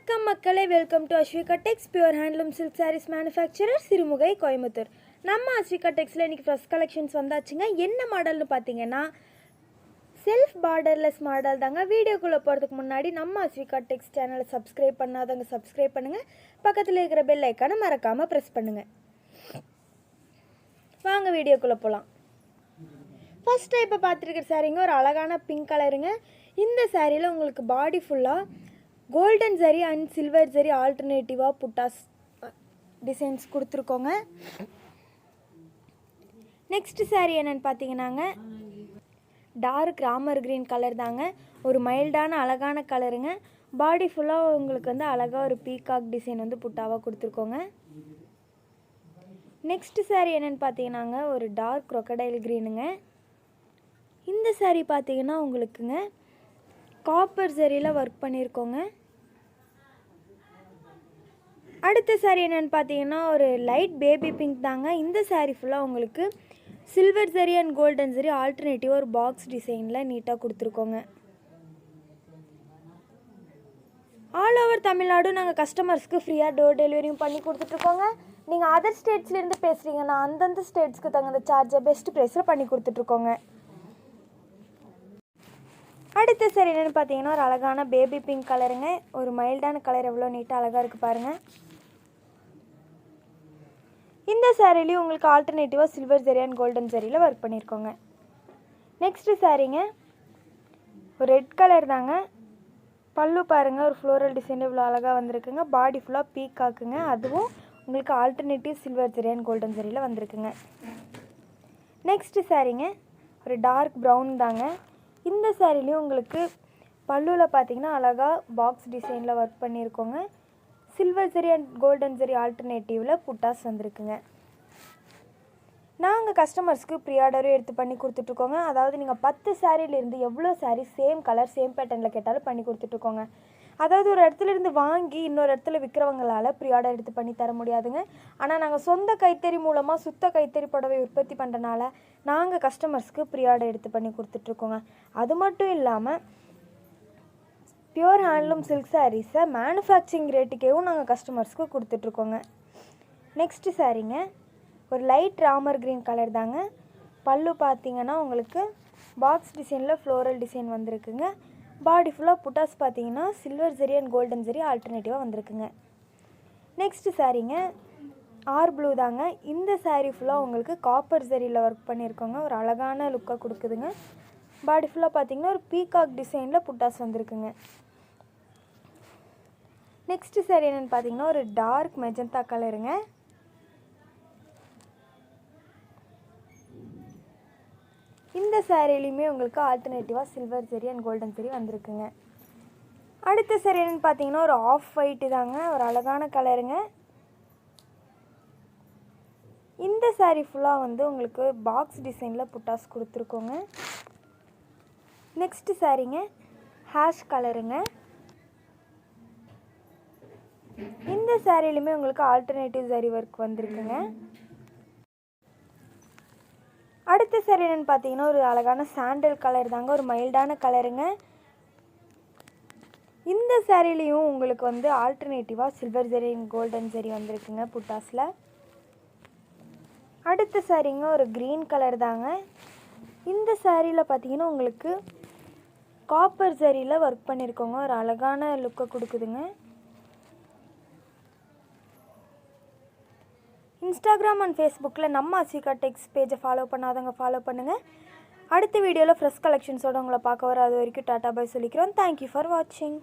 வணக்கம் மக்களே, welcome to Asvika Tex, pure handloom silk sarees manufacturer, Sirumugai, Coimbatore. நம்ம Asvika Texல இன்னைக்கு ஃப்ரெஷ் கலெக்ஷன்ஸ் வந்தாச்சுங்க. என்ன மாடல்னு பார்த்தீங்கன்னா செல்ஃப் பார்டர்லெஸ் மாடல் தாங்க. வீடியோக்குள்ளே போகிறதுக்கு முன்னாடி நம்ம Asvika Tex சேனலை சப்ஸ்கிரைப் பண்ணாதவங்க சப்ஸ்கிரைப் பண்ணுங்கள். பக்கத்தில் இருக்கிற பெல் ஐக்கானை மறக்காமல் ப்ரெஸ் பண்ணுங்கள். வாங்க வீடியோக்குள்ளே போகலாம். ஃபஸ்ட்டு இப்போ பார்த்துருக்கிற சாரீங்க ஒரு அழகான பிங்க் கலருங்க. இந்த சாரியில் உங்களுக்கு பாடி ஃபுல்லாக golden zari and silver zari ஆல்டர்னேட்டிவாக புட்டாஸ் டிசைன்ஸ் கொடுத்துருக்கோங்க. நெக்ஸ்ட்டு சாரீ என்னென்னு பார்த்தீங்கன்னாங்க டார்க் ராமர் க்ரீன் கலர் தாங்க. ஒரு மைல்டான அழகான கலருங்க. பாடி ஃபுல்லாக உங்களுக்கு வந்து அழகாக ஒரு பீகாக் டிசைன் வந்து புட்டாவாக கொடுத்துருக்கோங்க. நெக்ஸ்ட்டு சாரீ என்னென்னு பார்த்தீங்கன்னாங்க ஒரு டார்க் crocodile க்ரீனுங்க. இந்த சாரீ பார்த்தீங்கன்னா உங்களுக்குங்க காப்பர் ஜரியில் ஒர்க் பண்ணியிருக்கோங்க. அடுத்த சாரீ என்னென்னு பார்த்தீங்கன்னா ஒரு லைட் பேபி பிங்க் தாங்க. இந்த சாரீ ஃபுல்லாக உங்களுக்கு silver zari and golden zari alternative ஒரு பாக்ஸ் டிசைனில் நீட்டாக கொடுத்துருக்கோங்க. ஆல் ஓவர் தமிழ்நாடு நாங்கள் கஸ்டமர்ஸ்க்கு ஃப்ரீயாக டோர் டெலிவரியும் பண்ணி கொடுத்துட்ருக்கோங்க. நீங்கள் அதர் ஸ்டேட்ஸ்லேருந்து பேசுகிறீங்கன்னா அந்தந்த ஸ்டேட்ஸ்க்கு தகுந்த சார்ஜை பெஸ்ட் ப்ரைஸில் பண்ணி கொடுத்துட்ருக்கோங்க. அடுத்த சாரீ என்னென்னு பார்த்தீங்கன்னா ஒரு அழகான பேபி பிங்க் கலருங்க. ஒரு மைல்டான கலர் எவ்வளோ நீட்டாக அழகாக இருக்குது பாருங்கள். இந்த சாரீலையும் உங்களுக்கு ஆல்டர்னேட்டிவாக சில்வர் ஜரி அண்ட் கோல்டன் ஜரியில் ஒர்க் பண்ணியிருக்கோங்க. நெக்ஸ்ட்டு சாரீங்க ஒரு ரெட் கலர் தாங்க. பல்லு பாருங்கள் ஒரு ஃப்ளோரல் டிசைன் இவ்வளோ அழகாக வந்திருக்குங்க. பாடி ஃபுல்லாக பீக்காக்குங்க. அதுவும் உங்களுக்கு alternative silver zari and golden ஜரியில் வந்திருக்குங்க. நெக்ஸ்ட்டு சாரீங்க ஒரு டார்க் ப்ரௌன் தாங்க. இந்த சாரீலையும் உங்களுக்கு பல்லுவில் பார்த்தீங்கன்னா அழகாக பாக்ஸ் டிசைனில் ஒர்க் பண்ணியிருக்கோங்க. Silver zari and golden zari ஆல்டர்னேட்டிவில் புட்டாஸ் வந்திருக்குங்க. நாங்கள் கஸ்டமர்ஸ்க்கு ப்ரீ ஆர்டரும் எடுத்து பண்ணி கொடுத்துட்ருக்கோங்க. அதாவது நீங்கள் 10 சாரீலேருந்து எவ்வளோ சாரீ சேம் கலர் சேம் பேட்டர்னில் கேட்டாலும் பண்ணி கொடுத்துட்ருக்கோங்க. அதாவது ஒரு இடத்துலேருந்து வாங்கி இன்னொரு இடத்துல விற்கிறவங்களால் ப்ரீ ஆர்டர் எடுத்து பண்ணி தர முடியாதுங்க. ஆனால் நாங்கள் சொந்த கைத்தறி மூலமாக சுத்த கைத்தறி புடவை உற்பத்தி பண்ணுறனால நாங்கள் கஸ்டமர்ஸ்க்கு ப்ரீ ஆர்டர் எடுத்து பண்ணி கொடுத்துட்ருக்கோங்க. அது மட்டும் இல்லாமல் பியூர் ஹேண்ட்லூம் சில்க் சாரீஸை மேனுஃபேக்சரிங் ரேட்டுக்கேவும் நாங்கள் கஸ்டமர்ஸ்க்கு கொடுத்துட்ருக்கோங்க. நெக்ஸ்ட்டு சாரீங்க ஒரு லைட் ராமர் க்ரீன் கலர் தாங்க. பல்லு பார்த்தீங்கன்னா உங்களுக்கு பாக்ஸ் டிசைனில் ஃப்ளோரல் டிசைன் வந்திருக்குங்க. பாடி ஃபுல்லாக புட்டாஸ் பார்த்தீங்கன்னா silver zari and golden zari ஆல்டர்னேட்டிவாக வந்திருக்குங்க. நெக்ஸ்ட்டு சாரீங்க ஆர் ப்ளூ தாங்க. இந்த சாரீ ஃபுல்லாக உங்களுக்கு காப்பர் ஜரியில் ஒர்க் பண்ணியிருக்கோங்க. ஒரு அழகான லுக்காக கொடுக்குதுங்க. பாடி ஃபுல்லாக பார்த்தீங்கன்னா ஒரு பீகாக் டிசைனில் புட்டாஸ் வந்திருக்குங்க. நெக்ஸ்ட்டு சாரீ என்னென்னு பார்த்தீங்கன்னா ஒரு டார்க் மெஜந்தா கலருங்க. இந்த சாரீலையுமே உங்களுக்கு ஆல்டர்னேட்டிவாக silver zari and golden zari வந்திருக்குங்க. அடுத்த சாரீ என்னென்னு பார்த்தீங்கன்னா ஒரு ஆஃப் ஒயிட்டு தாங்க. ஒரு அழகான கலருங்க. இந்த சாரீ ஃபுல்லாக வந்து உங்களுக்கு பாக்ஸ் டிசைனில் புட்டாஸ் கொடுத்துருக்கோங்க. நெக்ஸ்ட்டு சாரீங்க ஹேஷ் கலருங்க. இந்த சாரீலையுமே உங்களுக்கு ஆல்டர்னேட்டிவ் ஜரி ஒர்க் வந்திருக்குங்க. அடுத்த சாரீ என்னென்னு பார்த்தீங்கன்னா ஒரு அழகான சாண்டல் கலர் தாங்க. ஒரு மைல்டான கலருங்க. இந்த சாரீலையும் உங்களுக்கு வந்து ஆல்டர்னேட்டிவாக சில்வர் ஜரி கோல்டன் ஜரி வந்திருக்குங்க புட்டாஸில். அடுத்த சாரீங்க ஒரு க்ரீன் கலர் தாங்க. இந்த சாரியில் பார்த்தீங்கன்னா உங்களுக்கு காப்பர் ஜரியில் ஒர்க் பண்ணியிருக்கோங்க. ஒரு அழகான லுக்கை கொடுக்குதுங்க. இன்ஸ்டாகிராம் அண்ட் ஃபேஸ்புக்கில் நம்ம Asvika Tex பேஜை ஃபாலோ பண்ணாதவங்க ஃபாலோ பண்ணுங்கள். அடுத்த வீடியோவில் ஃப்ரெஷ் கலெக்ஷன்ஸோடு உங்களை பார்க்க வர அது வரைக்கும் டாட்டா பாய் சொல்லிக்கிறோம். தேங்க்யூ ஃபார் வாட்சிங்.